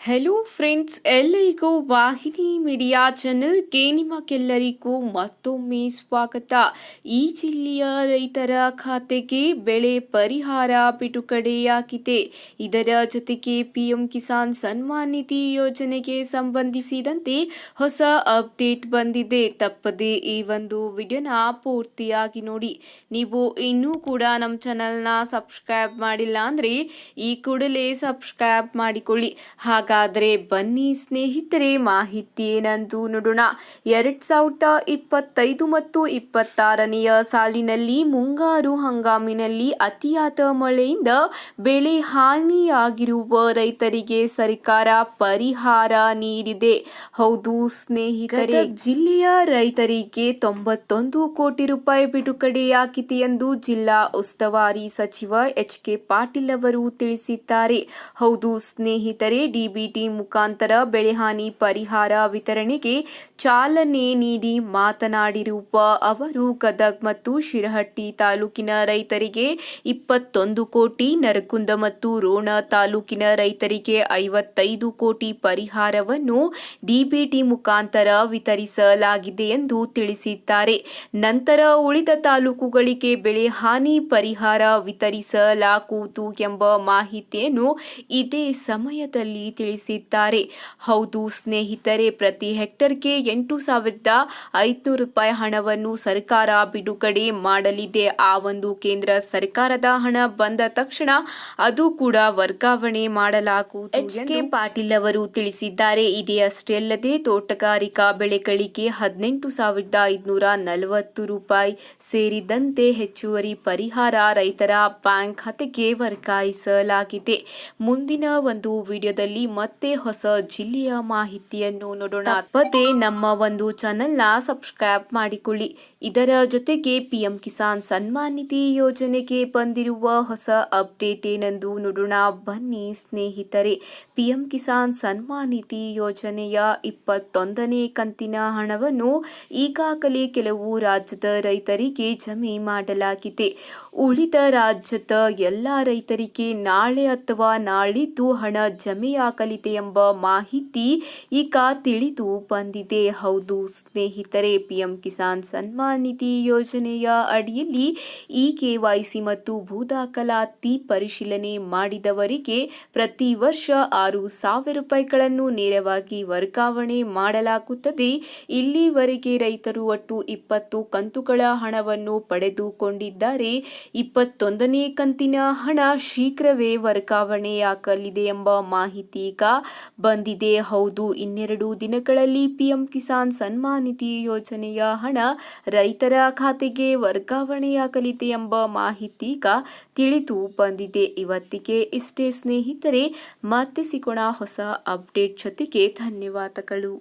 Hello friends, ಎಲ್ಲರಿಗೂ ವಾಹಿನಿ media ಚಾನೆಲ್ಗೆ ನಿಮಗೆಲ್ಲರಿಗೂ ಮತ್ತೊಮ್ಮೆ ಸ್ವಾಗತ. ಈ ಜಿಲ್ಲೆಯ ರೈತರ ಖಾತೆಗೆ ಬೆಳೆ ಪರಿಹಾರ ಬಿಡುಗಡೆಯಾಗಿದೆ. ಇದರ ಜೊತೆಗೆ ಪಿಎಂ ಕಿಸಾನ್ ಸನ್ಮಾನ್ ನಿಧಿ ಯೋಜನೆಗೆ ಸಂಬಂಧಿಸಿದಂತೆ ಹೊಸ ಅಪ್ಡೇಟ್ ಬಂದಿದೆ. ತಪ್ಪದೆ ಈ ಒಂದು ವಿಡಿಯೋನ ಪೂರ್ತಿಯಾಗಿ ನೋಡಿ. ನೀವು ಇನ್ನೂ ಕೂಡ ನಮ್ಮ ಚಾನಲ್ನ ಸಬ್ಸ್ಕ್ರೈಬ್ ಮಾಡಿಲ್ಲ ಅಂದರೆ ಈ ಕೂಡಲೇ ಸಬ್ಸ್ಕ್ರೈಬ್ ಮಾಡಿಕೊಳ್ಳಿ. ಹಾಗಾದರೆ ಬನ್ನಿ ಸ್ನೇಹಿತರೆ, ಮಾಹಿತಿ ಏನಂದು ನೋಡೋಣ. 2025 ಮತ್ತು 26ನೆಯ ಸಾಲಿನಲ್ಲಿ ಮುಂಗಾರು ಹಂಗಾಮಿನಲ್ಲಿ ಅತಿಯಾದ ಮಳೆಯಿಂದ ಬೆಳೆ ಹಾನಿಯಾಗಿರುವ ರೈತರಿಗೆ ಸರ್ಕಾರ ಪರಿಹಾರ ನೀಡಿದೆ. ಹೌದು ಸ್ನೇಹಿತರೆ, ಜಿಲ್ಲೆಯ ರೈತರಿಗೆ 91 ಕೋಟಿ ರೂಪಾಯಿ ಬಿಡುಗಡೆಯಾಗಿದೆ ಎಂದು ಜಿಲ್ಲಾ ಉಸ್ತುವಾರಿ ಸಚಿವ ಎಚ್.ಕೆ. ಪಾಟೀಲ್ ಅವರು ತಿಳಿಸಿದ್ದಾರೆ. ಹೌದು ಸ್ನೇಹಿತರೆ, ಡಿಬಿಟಿ ಮುಖಾಂತರ ಬೆಳೆಹಾನಿ ಪರಿಹಾರ ವಿತರಣೆಗೆ ಚಾಲನೆ ನೀಡಿ ಮಾತನಾಡಿರುವ ಅವರು, ಗದಗ ಮತ್ತು ಶಿರಹಟ್ಟಿ ತಾಲೂಕಿನ ರೈತರಿಗೆ 21 ಕೋಟಿ, ನರಗುಂದ ಮತ್ತು ರೋಣ ತಾಲೂಕಿನ ರೈತರಿಗೆ 55 ಕೋಟಿ ಪರಿಹಾರವನ್ನು ಡಿಬಿಟಿ ಮುಖಾಂತರ ವಿತರಿಸಲಾಗಿದೆ ಎಂದು ತಿಳಿಸಿದ್ದಾರೆ. ನಂತರ ಉಳಿದ ತಾಲೂಕುಗಳಿಗೆ ಬೆಳೆ ಹಾನಿ ಪರಿಹಾರ ವಿತರಿಸಲಾಗುವುದು ಎಂಬ ಮಾಹಿತಿಯನ್ನು ಇದೇ ಸಮಯದಲ್ಲಿ ತಿಳಿಸಿದ್ದಾರೆ. ಹೌದು ಸ್ನೇಹಿತರೆ, ಪ್ರತಿ ಹೆಕ್ಟರ್ಗೆ 8,500 ರೂಪಾಯಿ ಹಣವನ್ನು ಸರ್ಕಾರ ಬಿಡುಗಡೆ ಮಾಡಲಿದೆ. ಆ ಒಂದು ಕೇಂದ್ರ ಸರ್ಕಾರದ ಹಣ ಬಂದ ತಕ್ಷಣ ಅದು ಕೂಡ ವರ್ಗಾವಣೆ ಮಾಡಲಾಗುವುದು ಎಚ್.ಕೆ. ಪಾಟೀಲ್ ಅವರು ತಿಳಿಸಿದ್ದಾರೆ. ಇದೇ ಅಷ್ಟೇ ಅಲ್ಲದೆ ತೋಟಗಾರಿಕಾ ಬೆಳೆಗಳಿಗೆ 18,540 ರೂಪಾಯಿ ಸೇರಿದಂತೆ ಹೆಚ್ಚುವರಿ ಪರಿಹಾರ ರೈತರ ಬ್ಯಾಂಕ್ ಖಾತೆಗೆ ವರ್ಗಾಯಿಸಲಾಗಿದೆ. ಮುಂದಿನ ಒಂದು ವಿಡಿಯೋದಲ್ಲಿ ಮತ್ತೆ ಹೊಸ ಜಿಲ್ಲೆಯ ಮಾಹಿತಿಯನ್ನು ನೋಡೋಣ. ತಪ್ಪದೆ ನಮ್ಮ ಒಂದು ಚಾನೆಲ್ನ ಸಬ್ಸ್ಕ್ರೈಬ್ ಮಾಡಿಕೊಳ್ಳಿ. ಇದರ ಜೊತೆಗೆ ಪಿಎಂ ಕಿಸಾನ್ ಸನ್ಮಾನ್ ನಿಧಿ ಯೋಜನೆಗೆ ಬಂದಿರುವ ಹೊಸ ಅಪ್ಡೇಟ್ ಏನೆಂದು ನೋಡೋಣ. ಬನ್ನಿ ಸ್ನೇಹಿತರೆ, ಪಿಎಂ ಕಿಸಾನ್ ಸನ್ಮಾನ್ ನಿಧಿ ಯೋಜನೆಯ 21ನೇ ಕಂತಿನ ಹಣವನ್ನು ಈಗಾಗಲೇ ಕೆಲವು ರಾಜ್ಯದ ರೈತರಿಗೆ ಜಮೆ ಮಾಡಲಾಗಿದೆ. ಉಳಿದ ರಾಜ್ಯದ ಎಲ್ಲ ರೈತರಿಗೆ ನಾಳೆ ಅಥವಾ ನಾಳಿದ್ದು ಹಣ ಜಮೆಯಾಗಲಿದೆ ಎಂಬ ಮಾಹಿತಿ ಈಗ ತಿಳಿದು ಬಂದಿದೆ. ಹೌದು ಸ್ನೇಹಿತರೆ, ಪಿಎಂ ಕಿಸಾನ್ ಸನ್ಮಾನ್ ನಿಧಿ ಯೋಜನೆಯ ಅಡಿಯಲ್ಲಿ ಕೆವೈಸಿ ಮತ್ತು ಭೂ ದಾಖಲಾತಿ ಪರಿಶೀಲನೆ ಮಾಡಿದವರಿಗೆ ಪ್ರತಿ ವರ್ಷ 6,000 ರೂಪಾಯಿಗಳನ್ನು ನೇರವಾಗಿ ವರ್ಗಾವಣೆ ಮಾಡಲಾಗುತ್ತದೆ. ಇಲ್ಲಿವರೆಗೆ ರೈತರು ಒಟ್ಟು 20 ಕಂತುಗಳ ಹಣವನ್ನು ಪಡೆದುಕೊಂಡಿದ್ದಾರೆ. 21ನೇ ಕಂತಿನ ಹಣ ಶೀಘ್ರವೇ ವರ್ಗಾವಣೆಯಾಗಲಿದೆ ಎಂಬ ಮಾಹಿತಿ ಈಗ ಬಂದಿದೆ. ಹೌದು, ಇನ್ನೆರಡು ದಿನಗಳಲ್ಲಿ ಪಿಎಂ ಕಿಸಾನ್ ಸನ್ಮಾನ್ ನಿಧಿ ಯೋಜನೆಯ ಹಣ ರೈತರ ಖಾತೆಗೆ ವರ್ಗಾವಣೆಯಾಗಲಿದೆ ಎಂಬ ಮಾಹಿತಿ ಈಗ ತಿಳಿದು ಬಂದಿದೆ. ಇವತ್ತಿಗೆ ಇಷ್ಟೇ ಸ್ನೇಹಿತರೆ, ಮತ್ತೆ ಸಿಗೋಣ ಹೊಸ ಅಪ್ಡೇಟ್ ಜೊತೆಗೆ. ಧನ್ಯವಾದಗಳು.